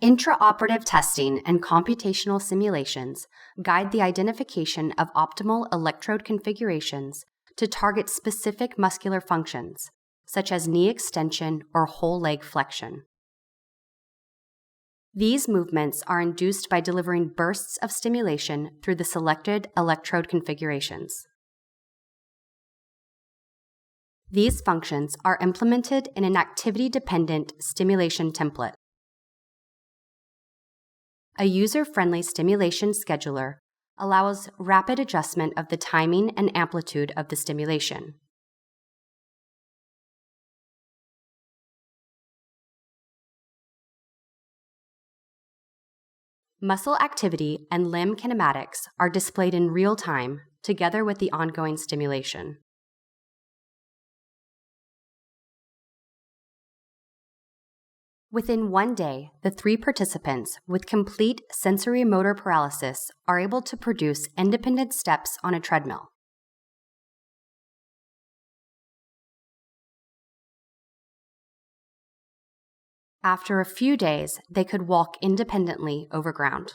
Intraoperative testing and computational simulations guide the identification of optimal electrode configurations to target specific muscular functions, such as knee extension or whole leg flexion. These movements are induced by delivering bursts of stimulation through the selected electrode configurations. These functions are implemented in an activity-dependent stimulation template. A user-friendly stimulation scheduler allows rapid adjustment of the timing and amplitude of the stimulation. Muscle activity and limb kinematics are displayed in real time together with the ongoing stimulation. Within 1 day, the 3 participants with complete sensory motor paralysis are able to produce independent steps on a treadmill. After a few days, they could walk independently over ground.